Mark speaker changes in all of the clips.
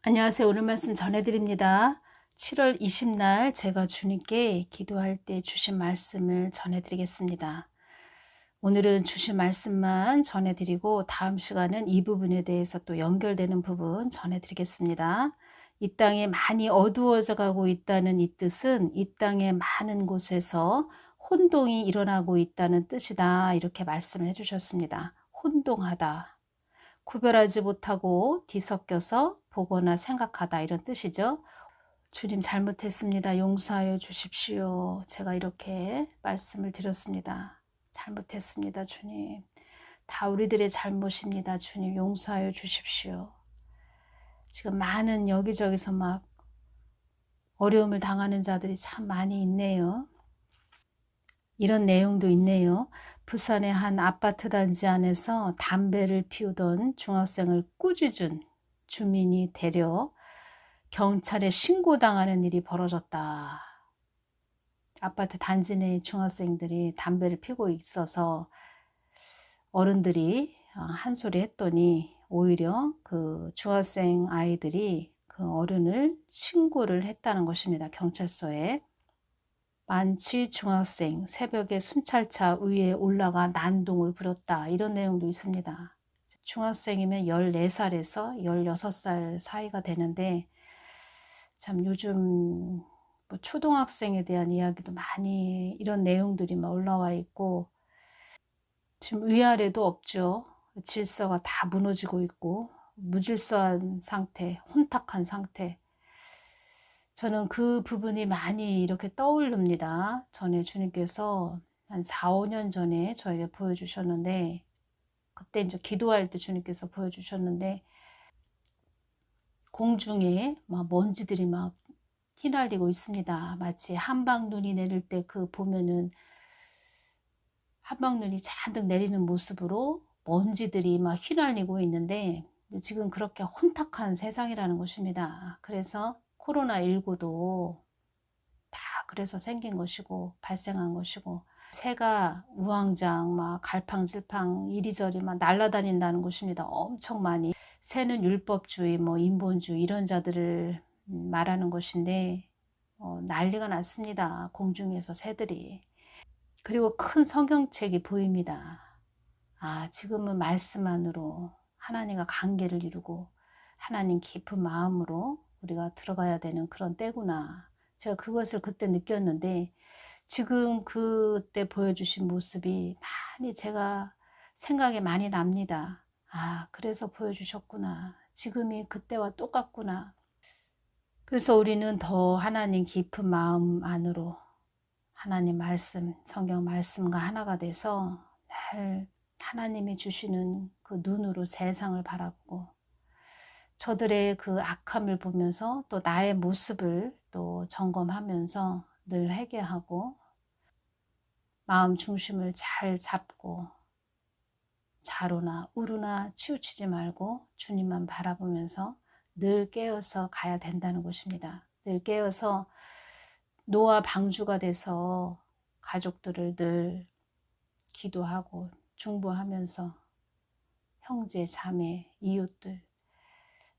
Speaker 1: 안녕하세요. 오늘 말씀 전해드립니다. 7월 20날 제가 주님께 기도할 때 주신 말씀을 전해드리겠습니다. 오늘은 주신 말씀만 전해드리고 다음 시간은 이 부분에 대해서 또 연결되는 부분 전해드리겠습니다. 이 땅이 많이 어두워져 가고 있다는 이 뜻은 이 땅의 많은 곳에서 혼동이 일어나고 있다는 뜻이다. 이렇게 말씀을 해주셨습니다. 혼동하다. 구별하지 못하고 뒤섞여서 보거나 생각하다 이런 뜻이죠. 주님 잘못했습니다. 용서하여 주십시오. 제가 이렇게 말씀을 드렸습니다. 잘못했습니다. 주님. 다 우리들의 잘못입니다. 주님 용서하여 주십시오. 지금 많은 여기저기서 막 어려움을 당하는 자들이 참 많이 있네요. 이런 내용도 있네요. 부산의 한 아파트 단지 안에서 담배를 피우던 중학생을 꾸짖은 주민이 데려 경찰에 신고당하는 일이 벌어졌다. 아파트 단지 내 중학생들이 담배를 피우고 있어서 어른들이 한 소리 했더니 오히려 그 중학생 아이들이 그 어른을 신고를 했다는 것입니다. 경찰서에. 만취 중학생 새벽에 순찰차 위에 올라가 난동을 부렸다. 이런 내용도 있습니다. 중학생이면 14살에서 16살 사이가 되는데 참 요즘 뭐 초등학생에 대한 이야기도 많이 이런 내용들이 막 올라와 있고 지금 위아래도 없죠. 질서가 다 무너지고 있고 무질서한 상태, 혼탁한 상태. 저는 그 부분이 많이 이렇게 떠오릅니다. 전에 주님께서 한 4, 5년 전에 저에게 보여주셨는데 그때 이제 기도할 때 주님께서 보여주셨는데 공중에 막 먼지들이 막 휘날리고 있습니다. 마치 한방눈이 내릴 때 그 보면은 한방눈이 잔뜩 내리는 모습으로 먼지들이 막 휘날리고 있는데 지금 그렇게 혼탁한 세상이라는 것입니다. 그래서 코로나19도 다 그래서 생긴 것이고 발생한 것이고 새가 우왕좌왕 막 갈팡질팡 이리저리 막 날아다닌다는 것입니다. 엄청 많이. 새는 율법주의 뭐 인본주의 이런 자들을 말하는 것인데 난리가 났습니다. 공중에서 새들이. 그리고 큰 성경책이 보입니다. 아, 지금은 말씀만으로 하나님과 관계를 이루고 하나님 깊은 마음으로 우리가 들어가야 되는 그런 때구나. 제가 그것을 그때 느꼈는데 지금 그때 보여주신 모습이 많이 제가 생각이 많이 납니다. 아, 그래서 보여주셨구나. 지금이 그때와 똑같구나. 그래서 우리는 더 하나님 깊은 마음 안으로 하나님 말씀, 성경 말씀과 하나가 돼서 늘 하나님이 주시는 그 눈으로 세상을 바라보고 저들의 그 악함을 보면서 또 나의 모습을 또 점검하면서 늘 회개하고 마음 중심을 잘 잡고 좌로나 우로나 치우치지 말고 주님만 바라보면서 늘 깨어서 가야 된다는 것입니다. 늘 깨어서 노아 방주가 돼서 가족들을 늘 기도하고 중보하면서 형제, 자매, 이웃들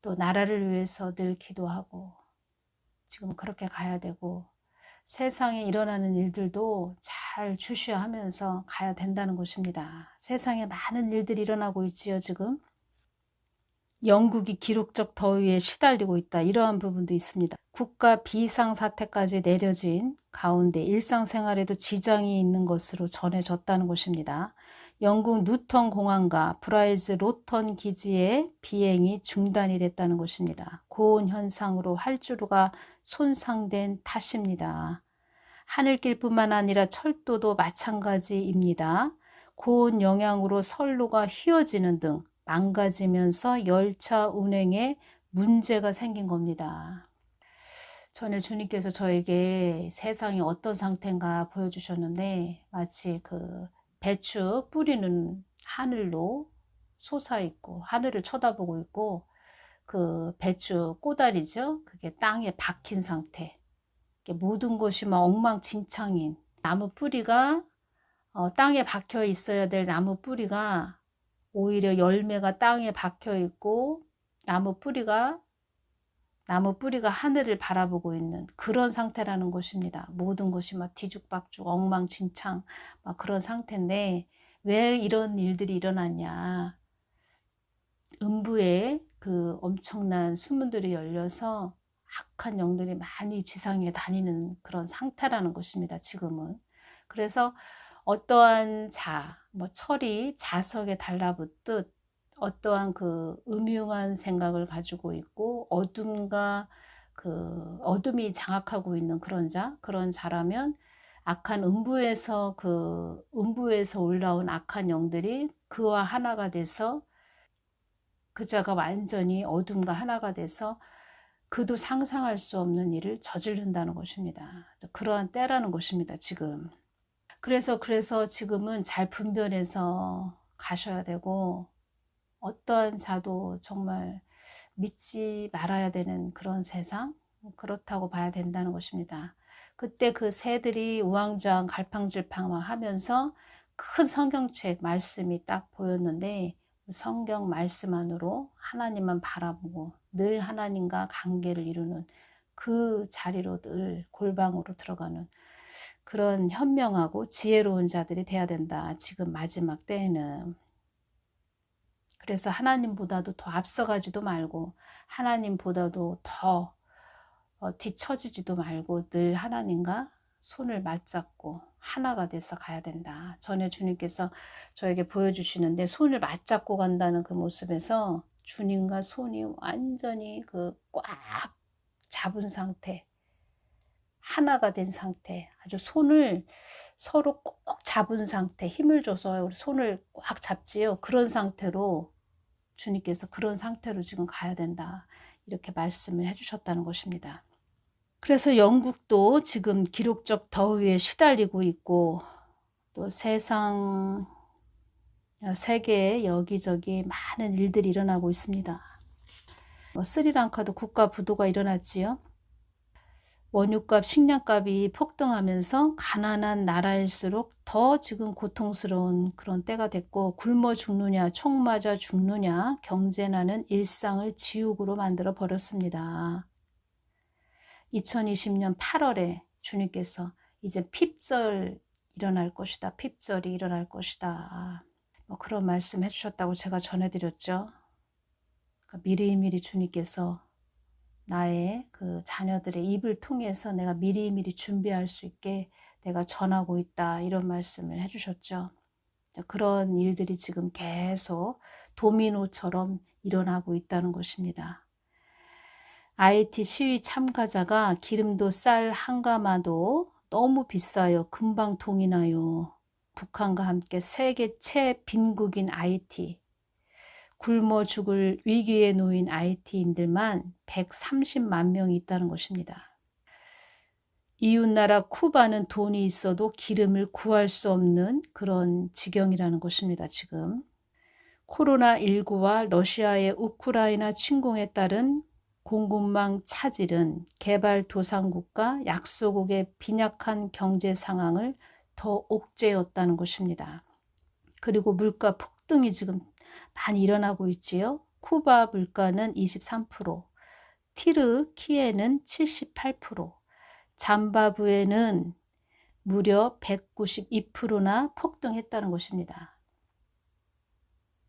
Speaker 1: 또 나라를 위해서 늘 기도하고 지금 그렇게 가야 되고 세상에 일어나는 일들도 잘 주시하면서 가야 된다는 것입니다. 세상에 많은 일들이 일어나고 있지요. 지금 영국이 기록적 더위에 시달리고 있다. 이러한 부분도 있습니다. 국가 비상사태까지 내려진 가운데 일상생활에도 지장이 있는 것으로 전해졌다는 것입니다. 영국 누턴 공항과 브라이즈 로턴 기지의 비행이 중단이 됐다는 것입니다. 고온 현상으로 활주로가 손상된 탓입니다. 하늘길뿐만 아니라 철도도 마찬가지입니다. 고온 영향으로 선로가 휘어지는 등 망가지면서 열차 운행에 문제가 생긴 겁니다. 전에 주님께서 저에게 세상이 어떤 상태인가 보여주셨는데 마치 그 배추 뿌리는 하늘로 솟아있고 하늘을 쳐다보고 있고 그 배추 꼬다리죠. 그게 땅에 박힌 상태. 모든 것이 막 엉망진창인 나무 뿌리가 땅에 박혀 있어야 될 나무 뿌리가 오히려 열매가 땅에 박혀 있고 나무 뿌리가 나무 뿌리가 하늘을 바라보고 있는 그런 상태라는 것입니다. 모든 것이 막 뒤죽박죽 엉망진창 막 그런 상태인데 왜 이런 일들이 일어났냐. 음부에 그 엄청난 수문들이 열려서 악한 영들이 많이 지상에 다니는 그런 상태라는 것입니다. 지금은. 그래서 어떠한 뭐 철이 자석에 달라붙듯 어떠한 그 음흉한 생각을 가지고 있고 어둠과 그 어둠이 장악하고 있는 그런 자라면 악한 음부에서 올라온 악한 영들이 그와 하나가 돼서 그 자가 완전히 어둠과 하나가 돼서 그도 상상할 수 없는 일을 저지른다는 것입니다. 그러한 때라는 것입니다, 지금. 그래서 지금은 잘 분별해서 가셔야 되고 어떠한 자도 정말 믿지 말아야 되는 그런 세상, 그렇다고 봐야 된다는 것입니다. 그때 그 새들이 우왕좌왕 갈팡질팡 하면서 큰 성경책 말씀이 딱 보였는데 성경 말씀 안으로 하나님만 바라보고 늘 하나님과 관계를 이루는 그 자리로 늘 골방으로 들어가는 그런 현명하고 지혜로운 자들이 돼야 된다. 지금 마지막 때에는. 그래서 하나님보다도 더 앞서가지도 말고 하나님보다도 더 뒤처지지도 말고 늘 하나님과 손을 맞잡고 하나가 돼서 가야 된다. 전에 주님께서 저에게 보여주시는데 손을 맞잡고 간다는 그 모습에서 주님과 손이 완전히 그 꽉 잡은 상태, 하나가 된 상태, 아주 손을 서로 꼭 잡은 상태, 힘을 줘서 우리 손을 꽉 잡지요. 그런 상태로 주님께서 그런 상태로 지금 가야 된다. 이렇게 말씀을 해주셨다는 것입니다. 그래서 영국도 지금 기록적 더위에 시달리고 있고 또 세계에 여기저기 많은 일들이 일어나고 있습니다. 스리랑카도 국가 부도가 일어났지요. 원유값, 식량값이 폭등하면서 가난한 나라일수록 더 지금 고통스러운 그런 때가 됐고 굶어 죽느냐, 총 맞아 죽느냐 경제난은 일상을 지옥으로 만들어 버렸습니다. 2020년 8월에 주님께서 이제 핍절 일어날 것이다. 핍절이 일어날 것이다. 그런 말씀 해주셨다고 제가 전해드렸죠. 그러니까 미리미리 주님께서 나의 그 자녀들의 입을 통해서 내가 미리미리 준비할 수 있게 내가 전하고 있다. 이런 말씀을 해주셨죠. 그런 일들이 지금 계속 도미노처럼 일어나고 있다는 것입니다. IT 시위 참가자가 기름도 쌀 한 가마도 너무 비싸요. 금방 동이 나요. 북한과 함께 세계 최빈국인 IT. 굶어 죽을 위기에 놓인 IT인들만 130만 명이 있다는 것입니다. 이웃나라 쿠바는 돈이 있어도 기름을 구할 수 없는 그런 지경이라는 것입니다. 지금 코로나19와 러시아의 우크라이나 침공에 따른 공급망 차질은 개발도상국과 약소국의 빈약한 경제 상황을 더 옥죄었다는 것입니다. 그리고 물가 폭등이 지금 많이 일어나고 있지요. 쿠바 물가는 23%, 티르키예는 78%, 잠바부에는 무려 192%나 폭등했다는 것입니다.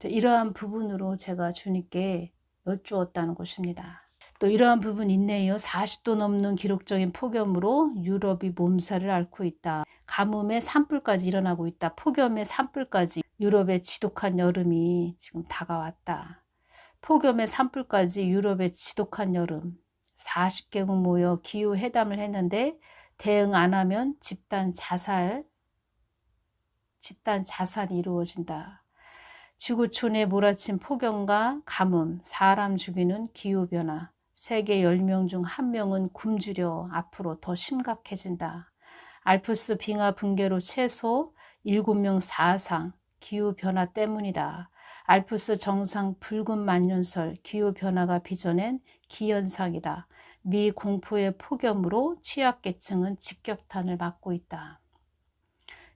Speaker 1: 이러한 부분으로 제가 주님께 여쭈었다는 것입니다. 또 이러한 부분이 있네요. 40도 넘는 기록적인 폭염으로 유럽이 몸살을 앓고 있다. 가뭄의 산불까지 일어나고 있다. 폭염의 산불까지 유럽의 지독한 여름이 지금 다가왔다. 폭염의 산불까지 유럽의 지독한 여름. 40개국 모여 기후회담을 했는데 대응 안 하면 집단 자살이 이루어진다. 지구촌에 몰아친 폭염과 가뭄, 사람 죽이는 기후변화, 세계 10명 중 1명은 굶주려 앞으로 더 심각해진다. 알프스 빙하 붕괴로 최소 7명 사상, 기후변화 때문이다. 알프스 정상 붉은 만년설, 기후변화가 빚어낸 기현상이다. 미 공포의 폭염으로 취약계층은 직격탄을 맞고 있다.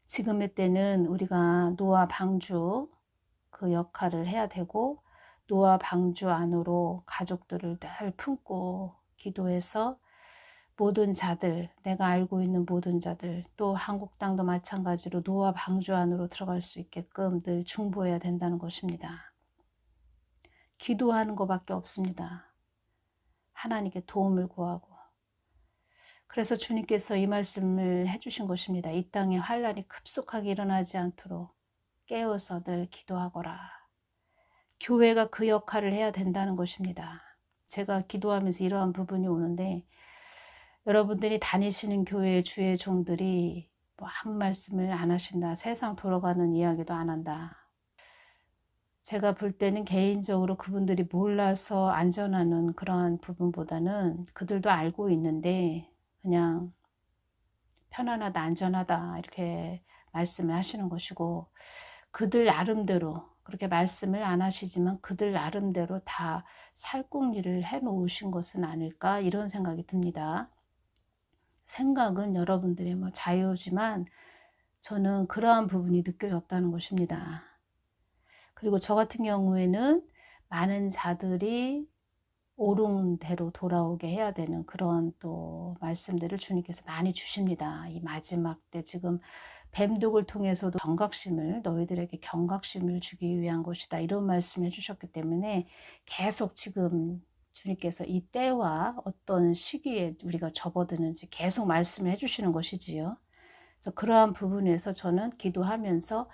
Speaker 1: 지금의 때는 우리가 노아 방주 그 역할을 해야 되고 노아 방주 안으로 가족들을 늘 품고 기도해서 모든 자들, 내가 알고 있는 모든 자들, 또 한국 땅도 마찬가지로 노아 방주 안으로 들어갈 수 있게끔 늘 중보해야 된다는 것입니다. 기도하는 것밖에 없습니다. 하나님께 도움을 구하고. 그래서 주님께서 이 말씀을 해주신 것입니다. 이 땅에 환란이 급속하게 일어나지 않도록 깨어서 늘 기도하거라. 교회가 그 역할을 해야 된다는 것입니다. 제가 기도하면서 이러한 부분이 오는데, 여러분들이 다니시는 교회의 주의 종들이 뭐 한 말씀을 안 하신다, 세상 돌아가는 이야기도 안 한다. 제가 볼 때는 개인적으로 그분들이 몰라서 안전하는 그러한 부분보다는 그들도 알고 있는데 그냥 편안하다, 안전하다 이렇게 말씀을 하시는 것이고, 그들 나름대로 그렇게 말씀을 안 하시지만 그들 나름대로 다 살궁리를 해놓으신 것은 아닐까, 이런 생각이 듭니다. 생각은 여러분들의 뭐 자유지만 저는 그러한 부분이 느껴졌다는 것입니다. 그리고 저 같은 경우에는 많은 자들이 옳은 대로 돌아오게 해야 되는 그런 또 말씀들을 주님께서 많이 주십니다. 이 마지막 때 지금 뱀독을 통해서도 경각심을, 너희들에게 경각심을 주기 위한 것이다, 이런 말씀을 해주셨기 때문에 계속 지금 주님께서 이 때와 어떤 시기에 우리가 접어드는지 계속 말씀을 해주시는 것이지요. 그래서 그러한 부분에서 저는 기도하면서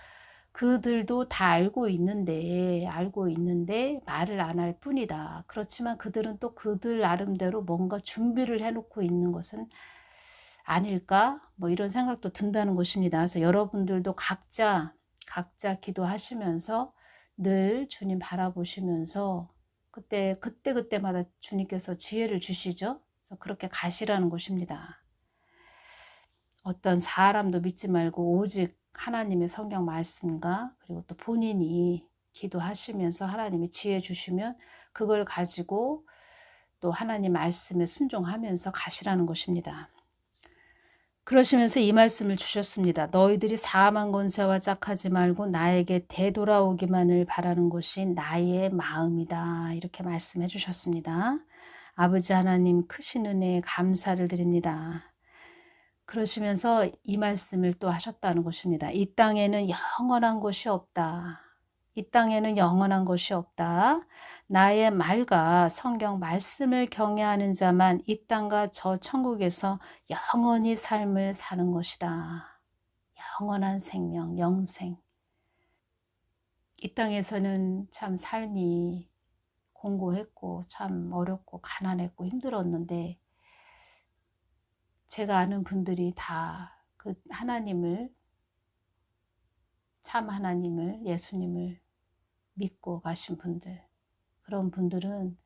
Speaker 1: 그들도 다 알고 있는데 말을 안 할 뿐이다. 그렇지만 그들은 또 그들 나름대로 뭔가 준비를 해놓고 있는 것은 아닐까? 뭐 이런 생각도 든다는 것입니다. 그래서 여러분들도 각자 기도하시면서 늘 주님 바라보시면서 그때마다 주님께서 지혜를 주시죠. 그래서 그렇게 가시라는 것입니다. 어떤 사람도 믿지 말고 오직 하나님의 성경 말씀과 그리고 또 본인이 기도하시면서 하나님이 지혜 주시면 그걸 가지고 또 하나님 말씀에 순종하면서 가시라는 것입니다. 그러시면서 이 말씀을 주셨습니다. 너희들이 사망 권세와 짝하지 말고 나에게 되돌아오기만을 바라는 것이 나의 마음이다, 이렇게 말씀해 주셨습니다. 아버지 하나님, 크신 은혜에 감사를 드립니다. 그러시면서 이 말씀을 또 하셨다는 것입니다. 이 땅에는 영원한 것이 없다. 이 땅에는 영원한 것이 없다. 나의 말과 성경 말씀을 경외하는 자만 이 땅과 저 천국에서 영원히 삶을 사는 것이다. 영원한 생명, 영생. 이 땅에서는 참 삶이 공고했고 참 어렵고 가난했고 힘들었는데, 제가 아는 분들이 다 그 하나님을, 참 하나님을, 예수님을 믿고 가신 분들, 그런 분들은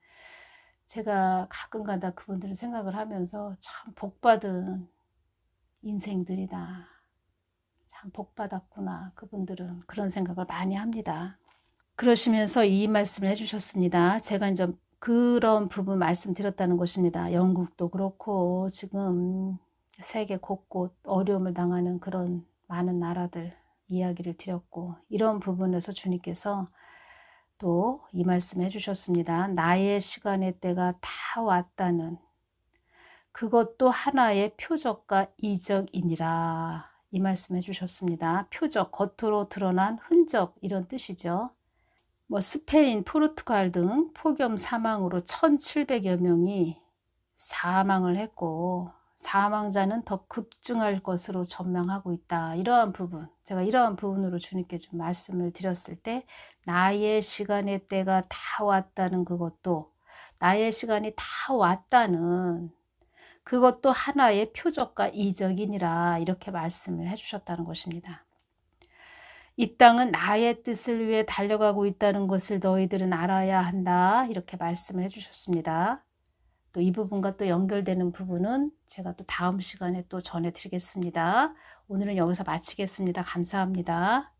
Speaker 1: 제가 가끔가다 그분들을 생각을 하면서 참 복받은 인생들이다, 참 복받았구나 그분들은, 그런 생각을 많이 합니다. 그러시면서 이 말씀을 해주셨습니다. 제가 이제 그런 부분 말씀드렸다는 것입니다. 영국도 그렇고 지금 세계 곳곳 어려움을 당하는 그런 많은 나라들 이야기를 드렸고, 이런 부분에서 주님께서 또 이 말씀 해주셨습니다. 나의 시간의 때가 다 왔다는, 그것도 하나의 표적과 이적이니라, 이 말씀 해주셨습니다. 표적, 겉으로 드러난 흔적, 이런 뜻이죠. 뭐 스페인, 포르투갈 등 폭염 사망으로 1700여 명이 사망을 했고 사망자는 더 급증할 것으로 전망하고 있다. 이러한 부분, 제가 이러한 부분으로 주님께 좀 말씀을 드렸을 때, 나의 시간의 때가 다 왔다는 그것도, 나의 시간이 다 왔다는 그것도 하나의 표적과 이적이니라, 이렇게 말씀을 해주셨다는 것입니다. 이 땅은 나의 뜻을 위해 달려가고 있다는 것을 너희들은 알아야 한다, 이렇게 말씀을 해주셨습니다. 또 이 부분과 또 연결되는 부분은 제가 또 다음 시간에 또 전해드리겠습니다. 오늘은 여기서 마치겠습니다. 감사합니다.